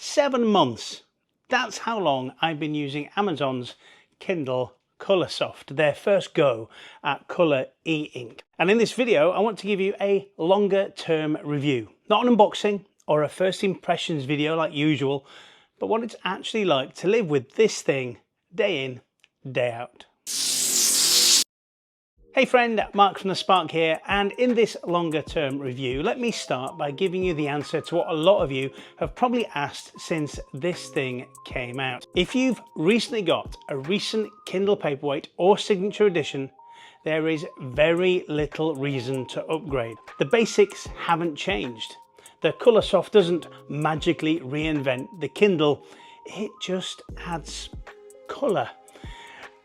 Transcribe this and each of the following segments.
7 months. That's how long I've been using Amazon's Kindle Colorsoft, their first go at colour e-ink. And in this video, I want to give you a longer term review. Not an unboxing or a first impressions video like usual, but what it's actually like to live with this thing day in, day out. Hey friend, Mark from The Spark here, and in this longer term review, let me start by giving you the answer to what a lot of you have probably asked since this thing came out. If you've recently got a recent Kindle Paperwhite or Signature Edition, there is very little reason to upgrade. The basics haven't changed. The Colorsoft doesn't magically reinvent the Kindle, it just adds colour.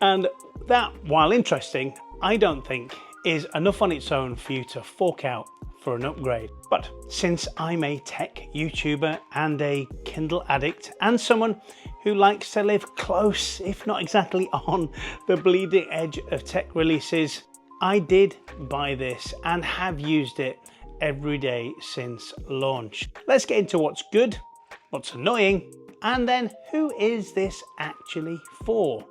And that, while interesting, I don't think is enough on its own for you to fork out for an upgrade. But since I'm a tech YouTuber and a Kindle addict and someone who likes to live close, if not exactly on, the bleeding edge of tech releases, I did buy this and have used it every day since launch. Let's get into what's good, what's annoying, and then who is this actually for?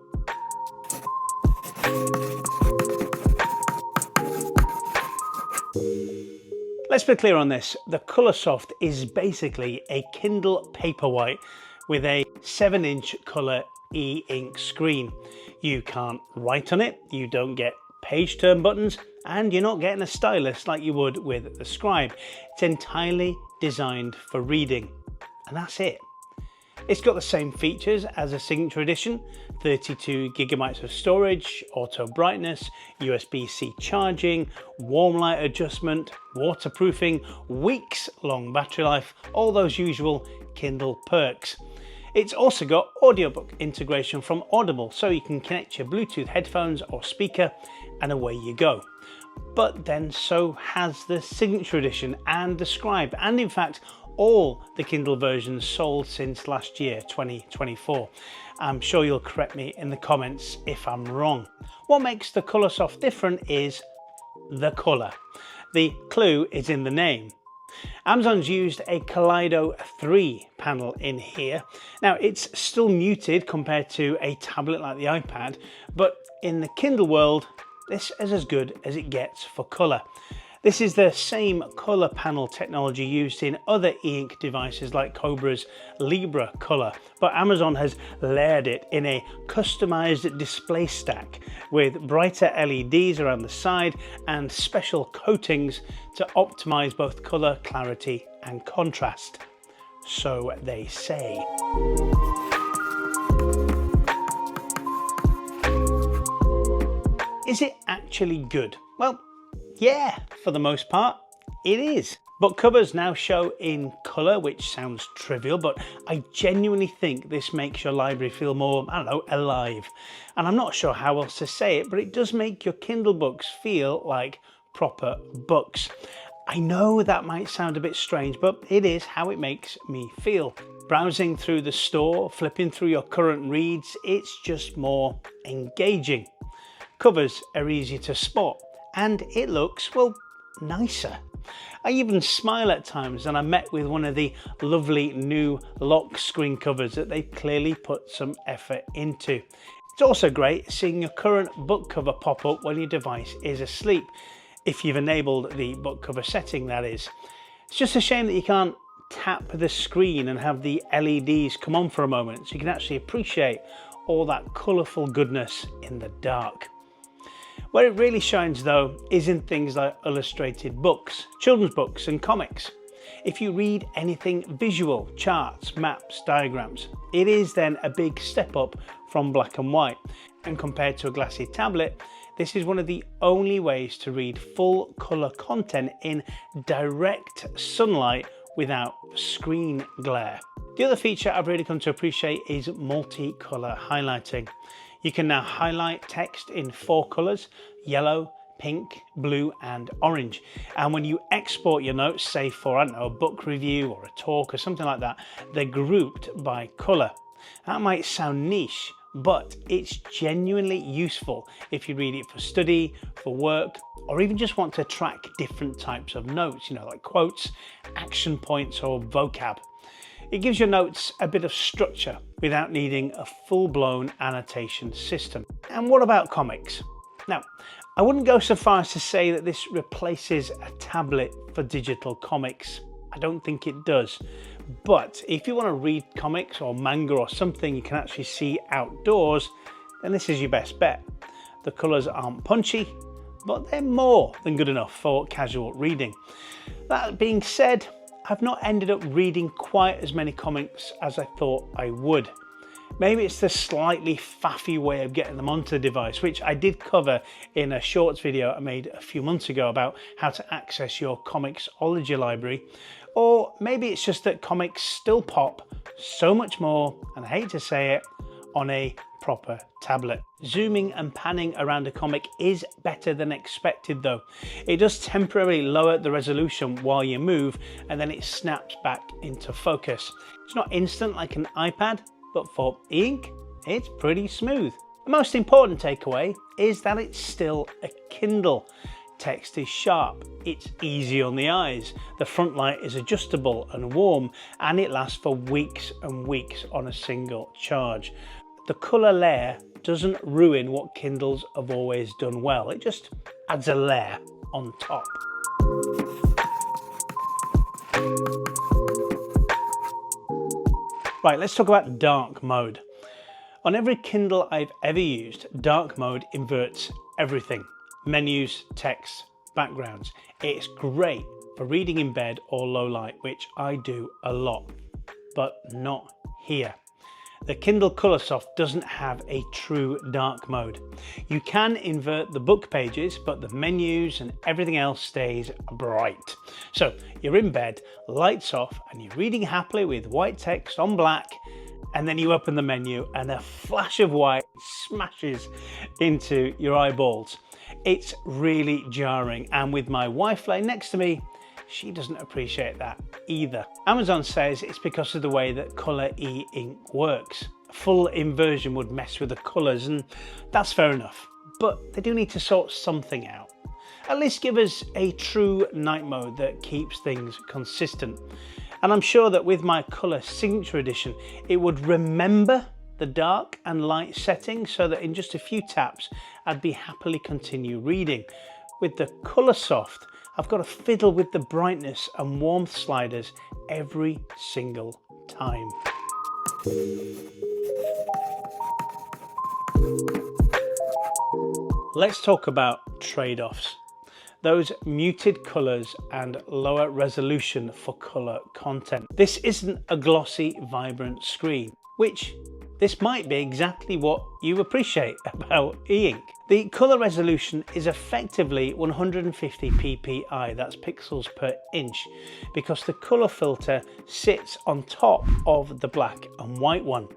Let's be clear on this. The Colorsoft is basically a Kindle Paperwhite with a 7-inch colour e-ink screen. You can't write on it, you don't get page turn buttons, and you're not getting a stylus like you would with the Scribe. It's entirely designed for reading, and that's it. It's got the same features as a Signature Edition: 32 gigabytes of storage, auto brightness, USB-C charging, warm light adjustment, waterproofing, weeks long battery life, all those usual Kindle perks. It's also got audiobook integration from Audible, so you can connect your Bluetooth headphones or speaker and away you go. But then so has the Signature Edition and the Scribe, and in fact all the Kindle versions sold since last year, 2024. I'm sure you'll correct me in the comments if I'm wrong. What makes the Colorsoft different is the colour. The clue is in the name. Amazon's used a Kaleido 3 panel in here. Now it's still muted compared to a tablet like the iPad, but in the Kindle world, this is as good as it gets for colour. This is the same colour panel technology used in other e-ink devices like Cobra's Libra Colour, but Amazon has layered it in a customised display stack with brighter LEDs around the side and special coatings to optimise both colour, clarity and contrast. So they say. Is it actually good? Well, yeah, for the most part, it is. Book covers now show in colour, which sounds trivial, but I genuinely think this makes your library feel more, I don't know, alive. And I'm not sure how else to say it, but it does make your Kindle books feel like proper books. I know that might sound a bit strange, but it is how it makes me feel. Browsing through the store, flipping through your current reads, it's just more engaging. Covers are easy to spot, and it looks, well, nicer. I even smile at times when I'm met with one of the lovely new lock screen covers that they've clearly put some effort into. It's also great seeing your current book cover pop up when your device is asleep, if you've enabled the book cover setting, that is. It's just a shame that you can't tap the screen and have the LEDs come on for a moment so you can actually appreciate all that colourful goodness in the dark. Where it really shines though is in things like illustrated books, children's books and comics. If you read anything visual, charts, maps, diagrams, it is then a big step up from black and white. And compared to a glassy tablet, this is one of the only ways to read full colour content in direct sunlight without screen glare. The other feature I've really come to appreciate is multicolour highlighting. You can now highlight text in 4 colours: yellow, pink, blue and orange. And when you export your notes, say for, I don't know, a book review or a talk or something like that, they're grouped by colour. That might sound niche, but it's genuinely useful if you read it for study, for work, or even just want to track different types of notes, like quotes, action points or vocab. It gives your notes a bit of structure without needing a full-blown annotation system. And what about comics? Now, I wouldn't go so far as to say that this replaces a tablet for digital comics. I don't think it does. But if you want to read comics or manga or something you can actually see outdoors, then this is your best bet. The colours aren't punchy, but they're more than good enough for casual reading. That being said, I've not ended up reading quite as many comics as I thought I would. Maybe it's the slightly faffy way of getting them onto the device, which I did cover in a shorts video I made a few months ago about how to access your Comixology library. Or maybe it's just that comics still pop so much more, and I hate to say it, on a proper tablet. Zooming and panning around a comic is better than expected though. It does temporarily lower the resolution while you move, and then it snaps back into focus. It's not instant like an iPad, but for eInk, it's pretty smooth. The most important takeaway is that it's still a Kindle. Text is sharp, it's easy on the eyes, the front light is adjustable and warm, and it lasts for weeks and weeks on a single charge. The colour layer doesn't ruin what Kindles have always done well, it just adds a layer on top. Right, let's talk about dark mode. On every Kindle I've ever used, dark mode inverts everything. Menus, text, backgrounds. It's great for reading in bed or low light, which I do a lot, but not here. The Kindle Colorsoft doesn't have a true dark mode. You can invert the book pages, but the menus and everything else stays bright. So you're in bed, lights off, and you're reading happily with white text on black, and then you open the menu and a flash of white smashes into your eyeballs. It's really jarring, and with my wife laying next to me, she doesn't appreciate that either. Amazon says it's because of the way that colour eInk works. Full inversion would mess with the colours, and that's fair enough, but they do need to sort something out. At least give us a true night mode that keeps things consistent. And I'm sure that with my colour signature edition, it would remember the dark and light settings so that in just a few taps, I'd be happily continue reading. With the Colorsoft, I've got to fiddle with the brightness and warmth sliders every single time. Let's talk about trade-offs. Those muted colours and lower resolution for colour content. This isn't a glossy, vibrant screen, which this might be exactly what you appreciate about eInk. The colour resolution is effectively 150 ppi, that's pixels per inch, because the colour filter sits on top of the black and white one.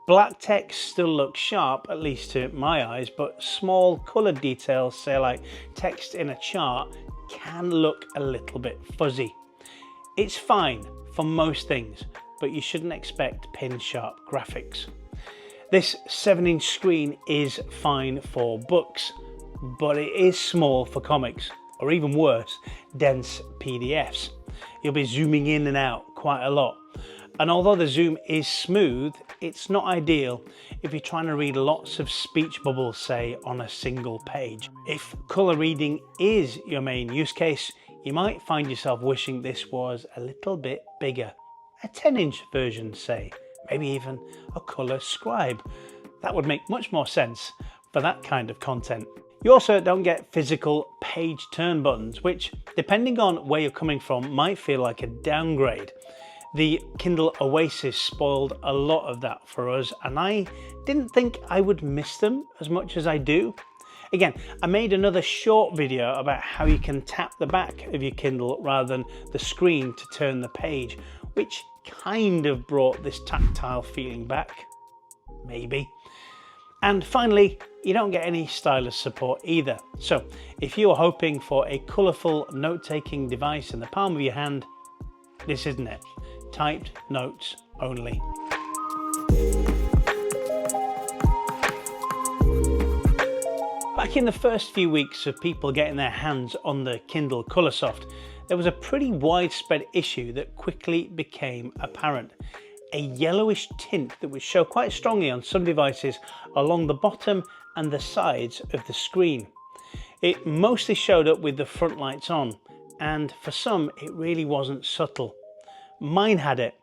Black text still looks sharp, at least to my eyes, but small coloured details, say like text in a chart, can look a little bit fuzzy. It's fine for most things, but you shouldn't expect pin-sharp graphics. This 7-inch screen is fine for books, but it is small for comics, or even worse, dense PDFs. You'll be zooming in and out quite a lot. And although the zoom is smooth, it's not ideal if you're trying to read lots of speech bubbles, say, on a single page. If colour reading is your main use case, you might find yourself wishing this was a little bit bigger. A 10-inch version, say, maybe even a colour scribe. That would make much more sense for that kind of content. You also don't get physical page turn buttons, which, depending on where you're coming from, might feel like a downgrade. The Kindle Oasis spoiled a lot of that for us, and I didn't think I would miss them as much as I do. Again, I made another short video about how you can tap the back of your Kindle rather than the screen to turn the page, which kind of brought this tactile feeling back, maybe. And finally, you don't get any stylus support either. So if you're hoping for a colourful note-taking device in the palm of your hand, this isn't it. Typed notes only. Back in the first few weeks of people getting their hands on the Kindle Colorsoft, there was a pretty widespread issue that quickly became apparent. A yellowish tint that would show quite strongly on some devices along the bottom and the sides of the screen. It mostly showed up with the front lights on, and for some it really wasn't subtle. Mine had it.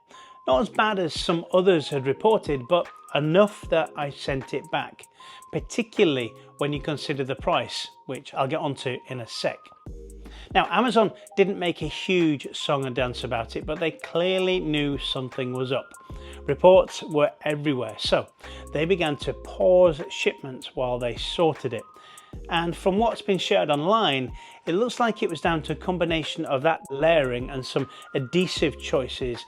Not as bad as some others had reported, but enough that I sent it back, particularly when you consider the price, which I'll get onto in a sec. Now, Amazon didn't make a huge song and dance about it, but they clearly knew something was up. Reports were everywhere, so they began to pause shipments while they sorted it. And from what's been shared online, it looks like it was down to a combination of that layering and some adhesive choices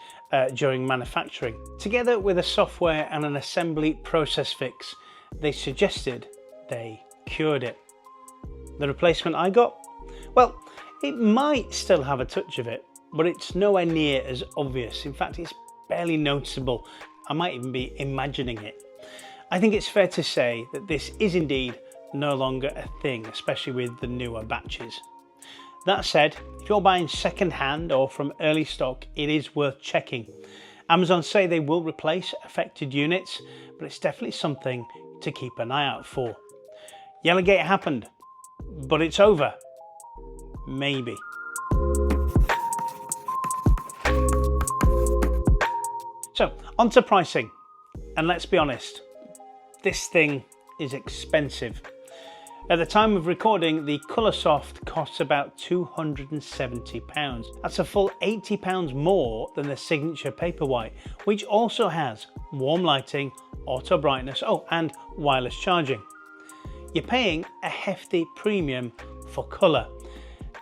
during manufacturing. Together with a software and an assembly process fix, they suggested they cured it. The replacement I got? Well, it might still have a touch of it, but it's nowhere near as obvious. In fact, it's barely noticeable. I might even be imagining it. I think it's fair to say that this is indeed no longer a thing, especially with the newer batches. That said, if you're buying second hand or from early stock, it is worth checking. Amazon say they will replace affected units, but it's definitely something to keep an eye out for. Yellowgate happened, but it's over. Maybe. So, on to pricing. And let's be honest, this thing is expensive. At the time of recording, the Colorsoft costs about £270. That's a full £80 more than the signature Paperwhite, which also has warm lighting, auto brightness, and wireless charging. You're paying a hefty premium for colour.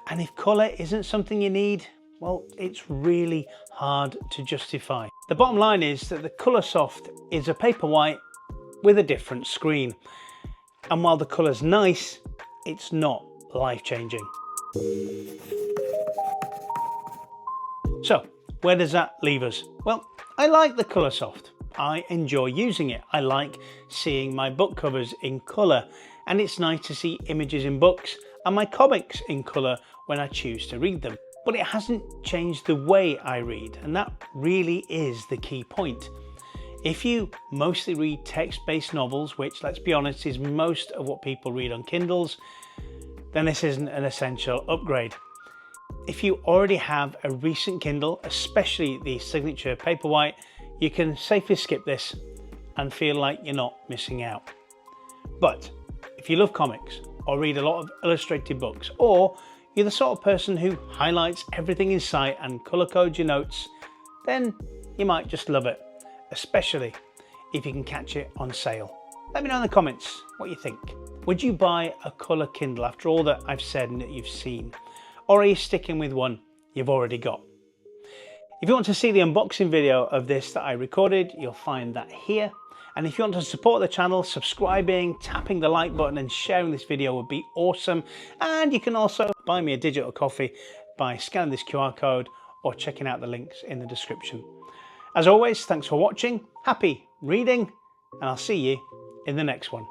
And if colour isn't something you need, well, it's really hard to justify. The bottom line is that the Colorsoft is a Paperwhite with a different screen. And while the colour's nice, it's not life-changing. So, where does that leave us? Well, I like the Colorsoft. I enjoy using it. I like seeing my book covers in colour, and it's nice to see images in books and my comics in colour when I choose to read them. But it hasn't changed the way I read, and that really is the key point. If you mostly read text-based novels, which, let's be honest, is most of what people read on Kindles, then this isn't an essential upgrade. If you already have a recent Kindle, especially the signature Paperwhite, you can safely skip this and feel like you're not missing out. But if you love comics or read a lot of illustrated books, or you're the sort of person who highlights everything in sight and colour codes your notes, then you might just love it, especially if you can catch it on sale. Let me know in the comments what you think. Would you buy a colour Kindle after all that I've said and that you've seen? Or are you sticking with one you've already got? If you want to see the unboxing video of this that I recorded, you'll find that here. And if you want to support the channel, subscribing, tapping the like button and sharing this video would be awesome. And you can also buy me a digital coffee by scanning this QR code or checking out the links in the description. As always, thanks for watching, happy reading, and I'll see you in the next one.